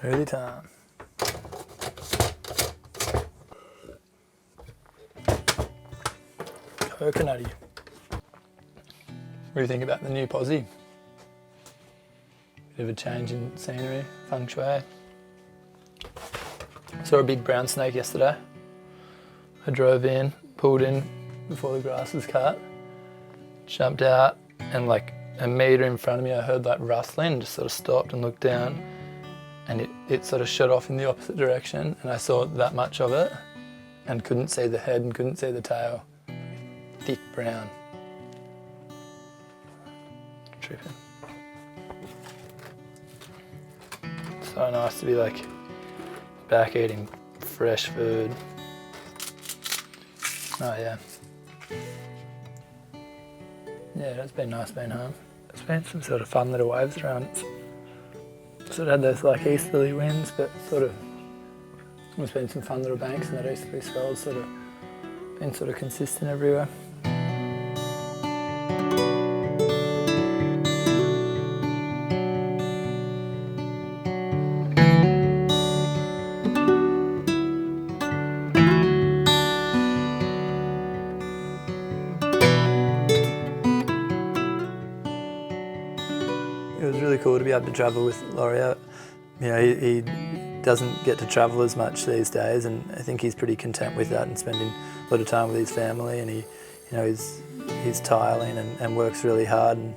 Smoothie time. Coconutty. What do you think about the new posse? Bit of a change in scenery, feng shui. Saw a big brown snake yesterday. I drove in, pulled in before the grass was cut, jumped out, and like a metre in front of me I heard like rustling, just sort of stopped and looked down, and it sort of shot off in the opposite direction, and I saw that much of it and couldn't see the head and couldn't see the tail. Thick brown. Tripping. So nice to be like back eating fresh food. Oh yeah. Yeah, it's been nice being home. There's been some sort of fun little waves around. It's sort of had those like easterly winds, but sort of there's been some fun little banks, and that easterly swell's sort of been sort of consistent everywhere. It was really cool to be able to travel with Laurie. You know, he doesn't get to travel as much these days, and I think he's pretty content with that and spending a lot of time with his family. And he, you know, he's tiling and works really hard, and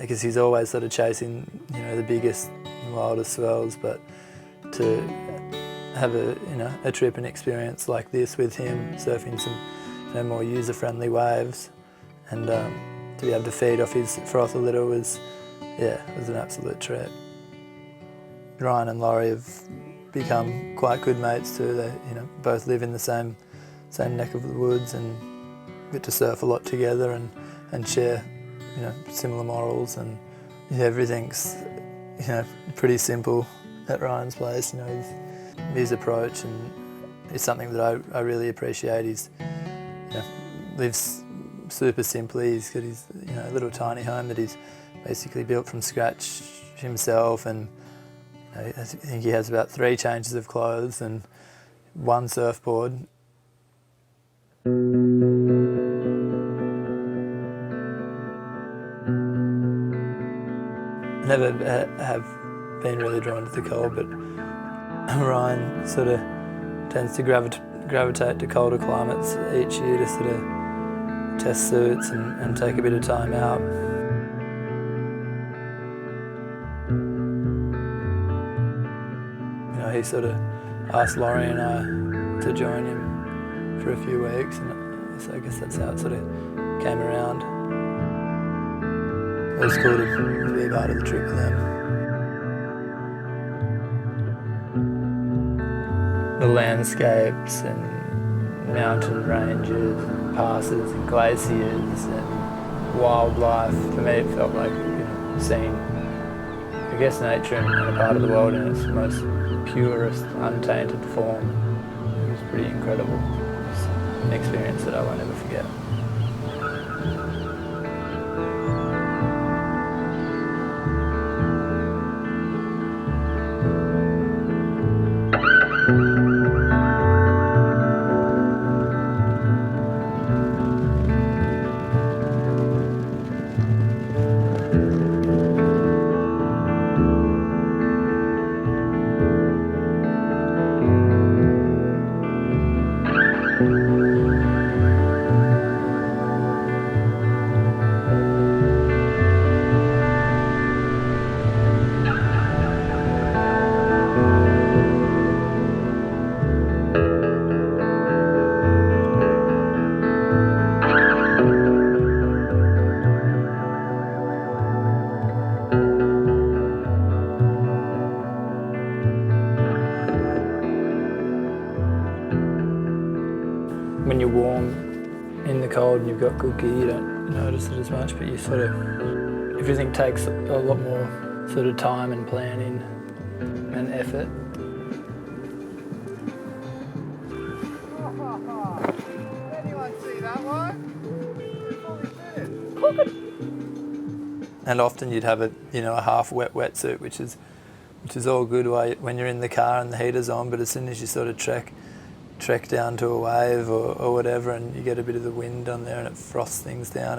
because he's always sort of chasing, you know, the biggest, wildest swells. But to have a trip and experience like this with him, surfing some, you know, more user-friendly waves, and to be able to feed off his froth a little was. Yeah, it was an absolute treat. Ryan and Laurie have become quite good mates too. They, you know, both live in the same neck of the woods and get to surf a lot together and share, you know, similar morals, and yeah, everything's, you know, pretty simple at Ryan's place. You know, his approach, and it's something that I really appreciate. He's, you know, lives super simply. He's got his, you know, little tiny home that he's basically built from scratch himself, and you know, I think he has about 3 changes of clothes and 1 surfboard. I never have been really drawn to the cold, but Ryan sort of tends to gravitate to colder climates each year to sort of test suits and take a bit of time out. He sort of asked Laurie and I to join him for a few weeks, and so I guess that's how it sort of came around. It was cool to be a part of the trip with them. The landscapes and mountain ranges and passes and glaciers and wildlife, for me it felt like, you know, seeing, I guess, nature in a part of the world in its most purest, untainted form. It was pretty incredible. It's an experience that I won't ever forget. When you're warm in the cold and you've got good gear, you don't notice it as much, but you sort of, everything takes a lot more sort of time and planning and effort. Anyone see that one? And often you'd have a half wet wetsuit, which is which is all good when you're in the car and the heater's on, but as soon as you sort of trek down to a wave or whatever, and you get a bit of the wind on there and it frosts things down,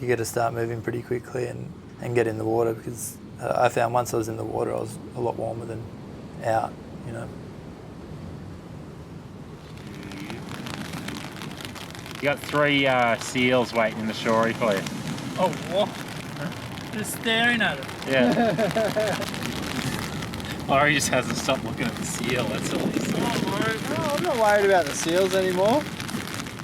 you get to start moving pretty quickly and get in the water, because I found once I was in the water I was a lot warmer than out, you know. You got 3 seals waiting in the shorie for you. Oh, what? Just staring at it. Yeah. Laurie just hasn't stopped looking at the seal, that's all he's saying. Oh, I'm not worried about the seals anymore.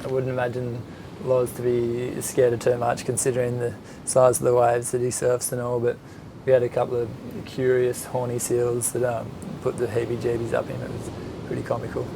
I wouldn't imagine Loz to be scared of too much, considering the size of the waves that he surfs and all, but we had a couple of curious horny seals that put the heebie-jeebies up him. It was pretty comical.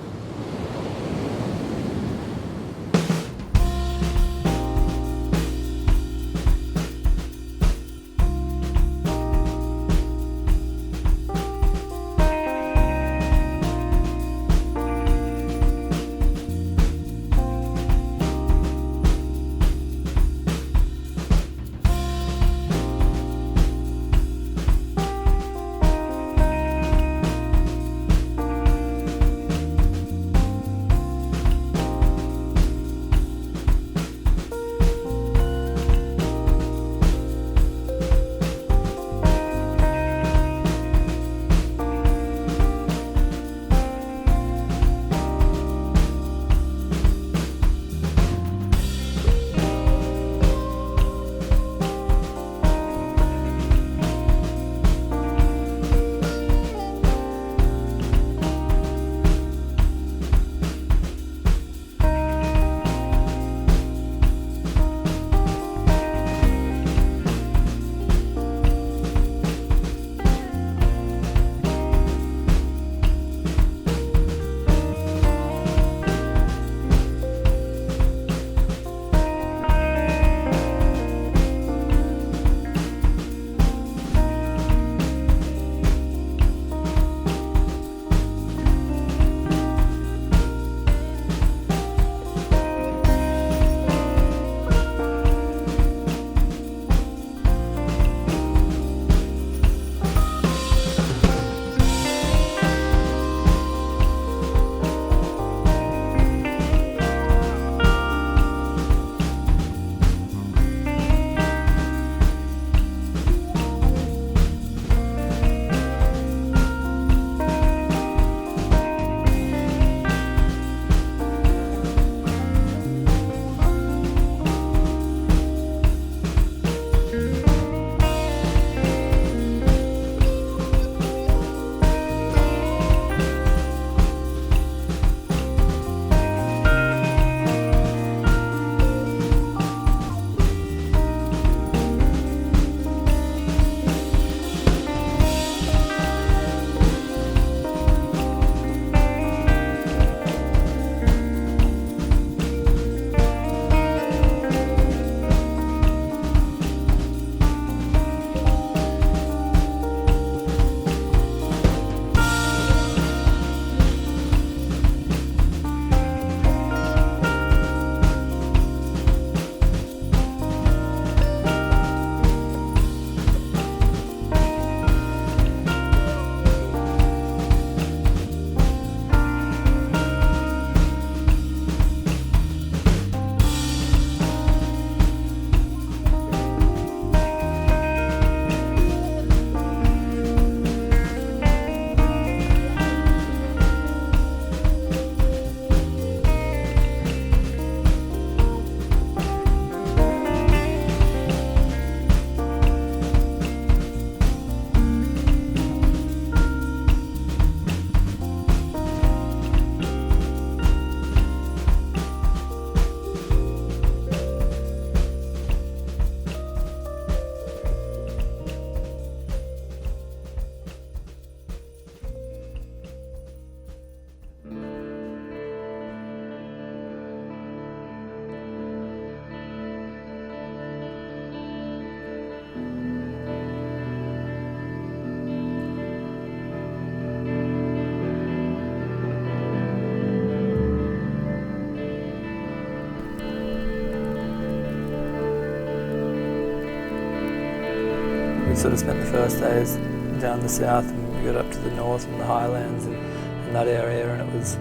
We sort of spent the first days down the south and and we got up to the north and the highlands and that area, and it was,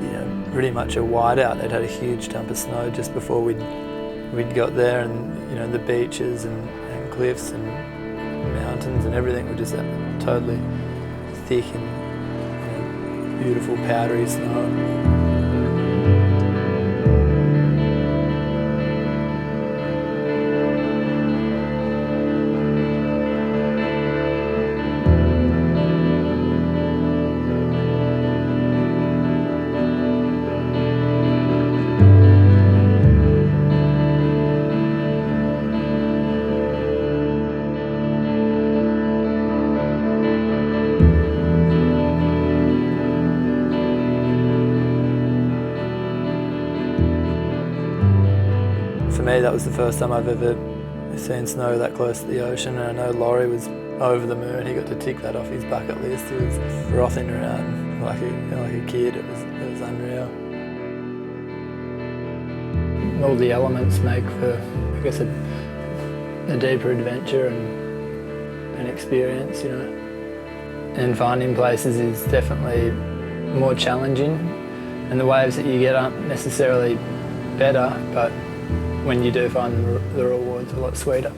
you know, pretty much a whiteout. They'd had a huge dump of snow just before we'd got there, and you know, the beaches and cliffs and mountains and everything were just totally thick and, you know, beautiful powdery snow. For me, that was the first time I've ever seen snow that close to the ocean, and I know Laurie was over the moon. He got to tick that off his bucket list. He was frothing around like a kid. It was unreal. All the elements make for, I guess, a deeper adventure and experience, you know. And finding places is definitely more challenging, and the waves that you get aren't necessarily better, but when you do find the rewards a lot sweeter.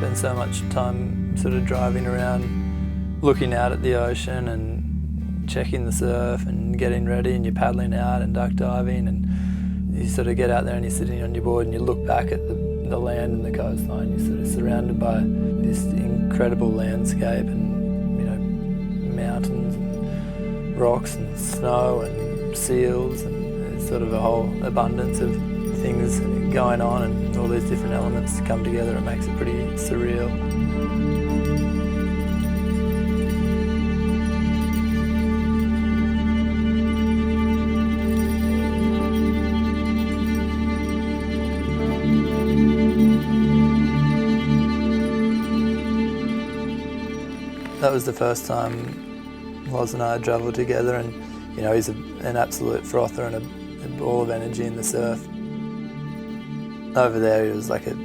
spend so much time sort of driving around, looking out at the ocean and checking the surf and getting ready, and you're paddling out and duck diving, and you sort of get out there and you're sitting on your board and you look back at the land and the coastline. You're sort of surrounded by this incredible landscape and, you know, mountains and rocks and snow and seals, and there's sort of a whole abundance of things going on, and all these different elements come together. It makes it pretty surreal. That was the first time Loz and I had travelled together, and you know, he's an absolute frother and a ball of energy in the surf. Over there he was like a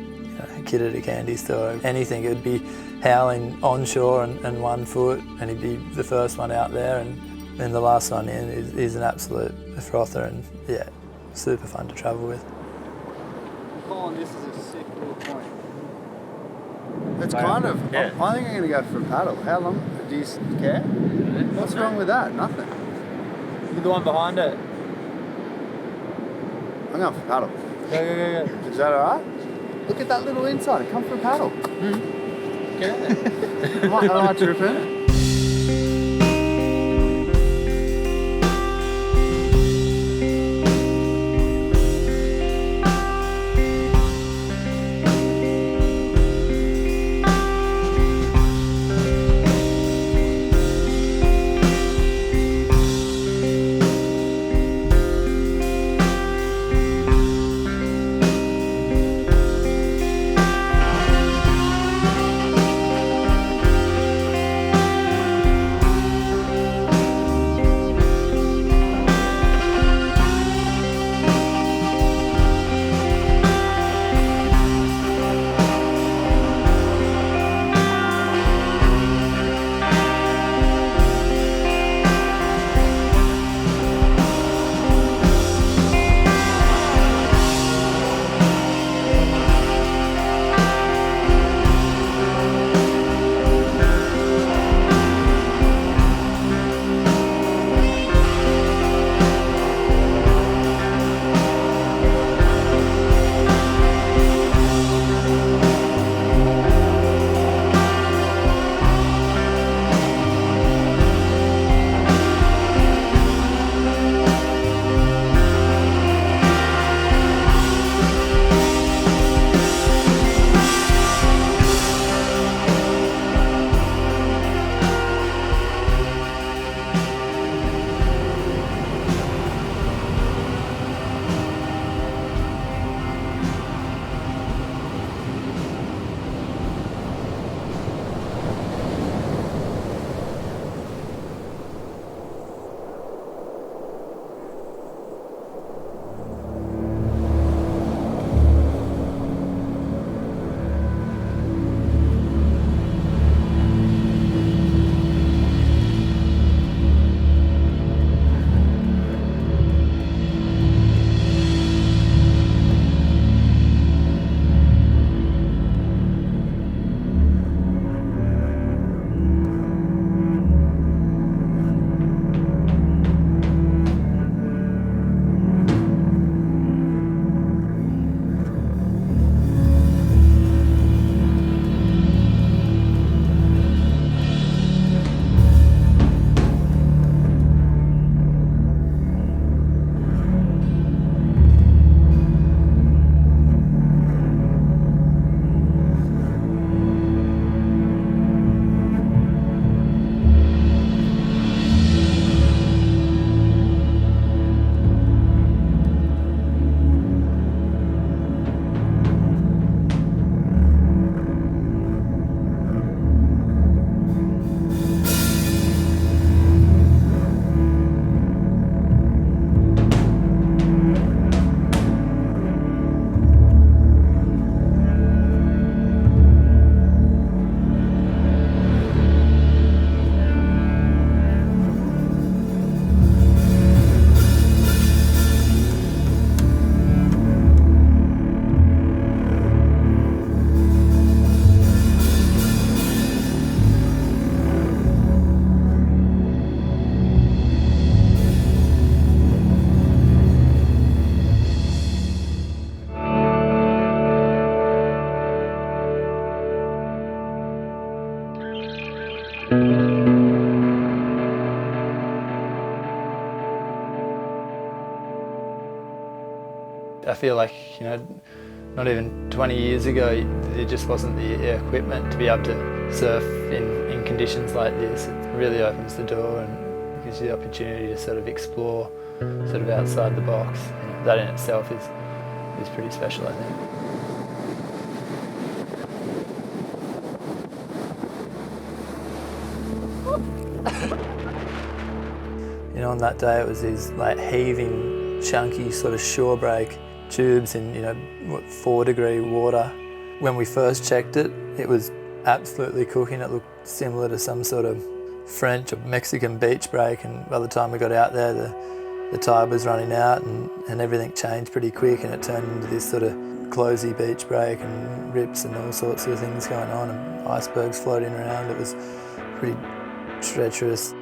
kid at a candy store. Anything, it would be howling onshore and 1 foot, and he'd be the first one out there, and the last one in. He's an absolute frother, and yeah, super fun to travel with. Colin, this is a sick little point. It's kind of, I think I'm going to go for a paddle. How long? Do you care? What's wrong with that? Nothing. Look at the one behind it. I'm going for a paddle. Go. Is that alright? Look at that little inside. Come for a paddle. Get out there. Am I tripping? I feel like, you know, not even 20 years ago, there just wasn't the equipment to be able to surf in conditions like this. It really opens the door and gives you the opportunity to sort of explore sort of outside the box. You know, that in itself is pretty special, I think. You know, on that day it was these like heaving, chunky sort of shore break tubes in, you know, 4-degree water. When we first checked it, it was absolutely cooking. It looked similar to some sort of French or Mexican beach break, and by the time we got out there, the tide was running out and everything changed pretty quick, and it turned into this sort of closey beach break and rips and all sorts of things going on, and icebergs floating around. It was pretty treacherous.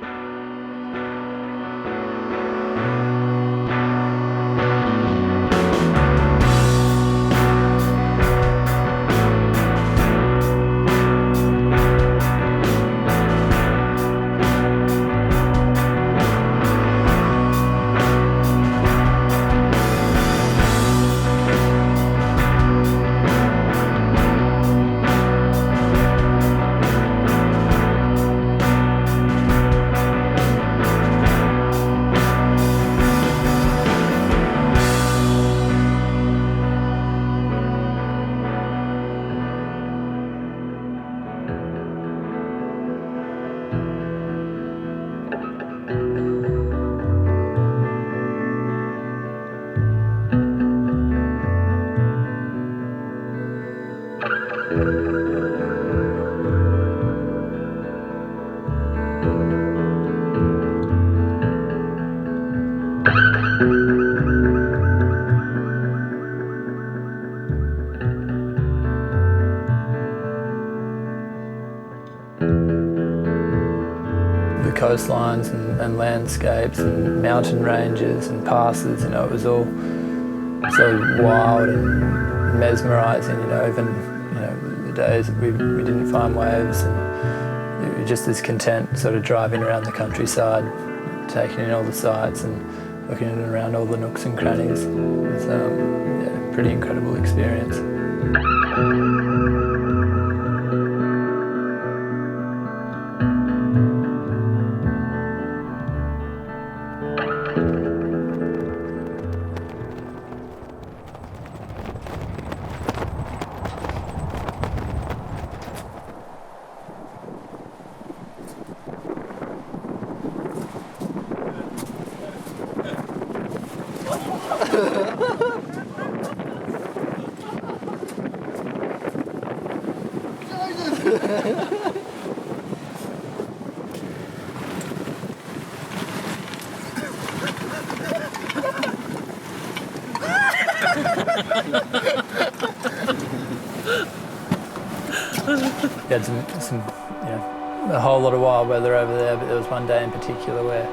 Coastlines and landscapes and mountain ranges and passes, you know, it was all so wild and mesmerising, you know, even, you know, the days that we didn't find waves, and we were just as content sort of driving around the countryside, taking in all the sights and looking around all the nooks and crannies. It was yeah, a pretty incredible experience. We had some, you know, a whole lot of wild weather over there, but there was one day in particular where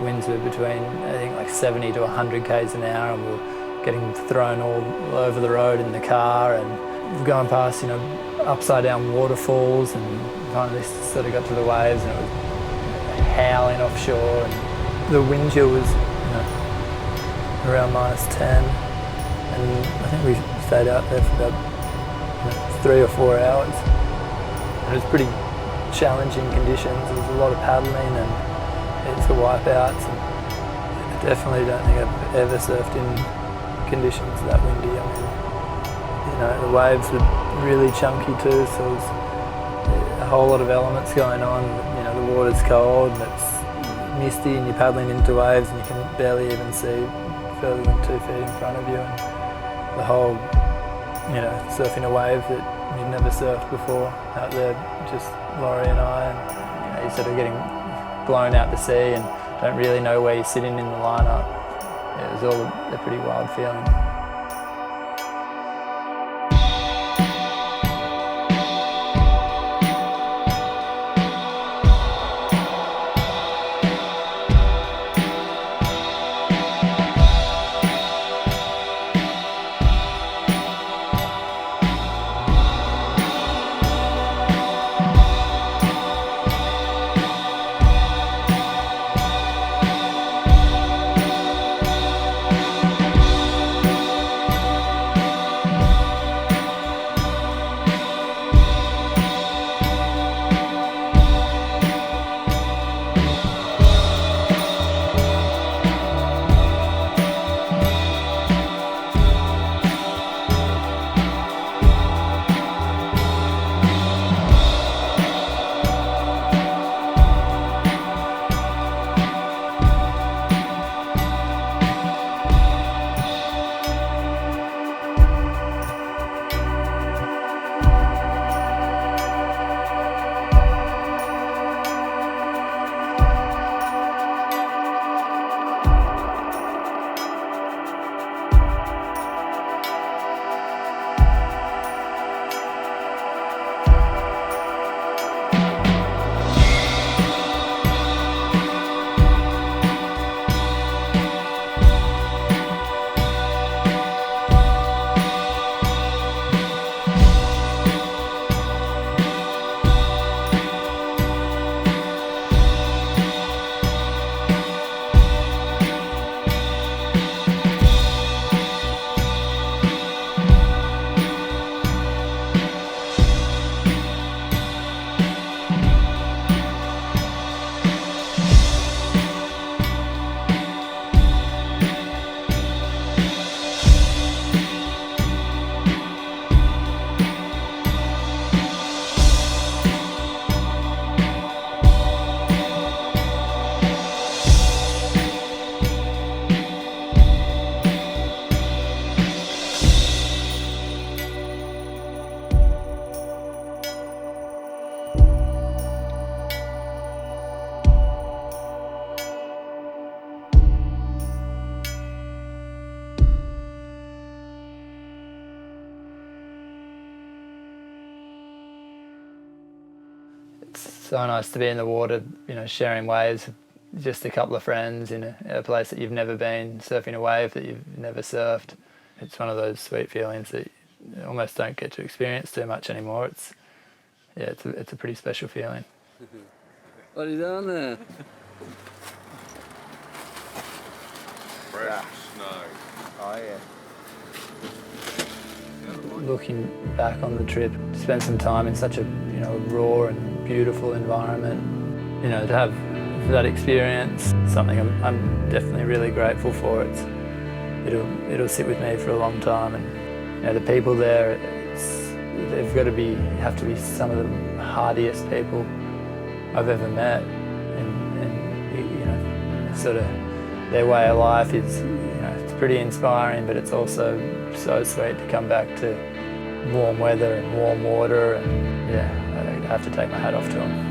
winds were between, I think, like 70 to 100 k's an hour, and we were getting thrown all over the road in the car, and we're going past, you know, upside down waterfalls, and finally sort of got to the waves, and it was, you know, howling offshore, and the wind chill was, you know, around -10, and I think we stayed out there for about, you know, 3 or 4 hours. And it was pretty challenging conditions. There was a lot of paddling and it's the wipeouts, and I definitely don't think I've ever surfed in conditions that windy. I mean, you know, the waves were really chunky too, so there was a whole lot of elements going on. You know, the water's cold and it's misty, and you're paddling into waves and you can barely even see further than 2 feet in front of you, and the whole, you know, surfing a wave that you'd never surfed before out there, just Laurie and I, and, you know, you're sort of getting blown out to sea and don't really know where you're sitting in the lineup. Yeah, it was all a pretty wild feeling. so nice to be in the water, you know, sharing waves with just a couple of friends in a place that you've never been, surfing a wave that you've never surfed. It's one of those sweet feelings that you almost don't get to experience too much anymore. It's a pretty special feeling. What are you doing there? Fresh snow. Oh yeah. Looking back on the trip, to spend some time in such a raw and beautiful environment, you know, to have that experience, something I'm definitely really grateful for. It'll sit with me for a long time, and you know, the people there, have to be some of the hardiest people I've ever met, and you know, sort of their way of life is, you know, it's pretty inspiring, but it's also so sweet to come back to warm weather and warm water, and yeah, I have to take my hat off to them.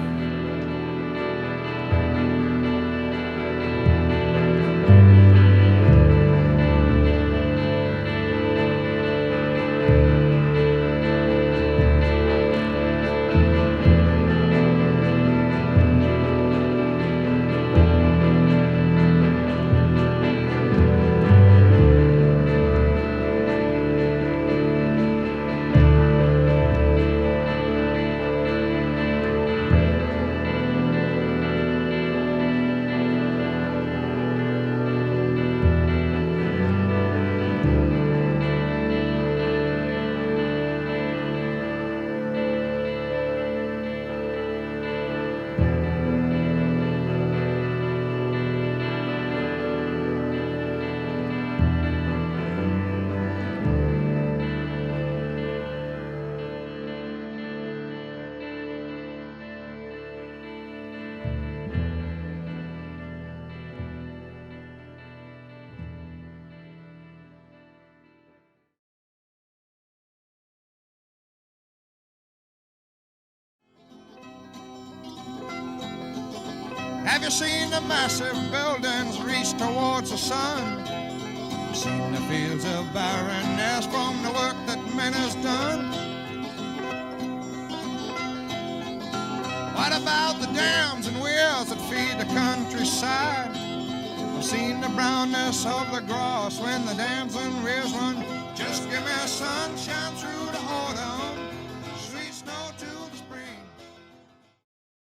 Have you seen the massive buildings reach towards the sun? Seen the fields of barrenness from the work that man has done? What about the dams and weirs that feed the countryside? I've seen the brownness of the grass when the dams and weirs run. Just give me sunshine through the autumn.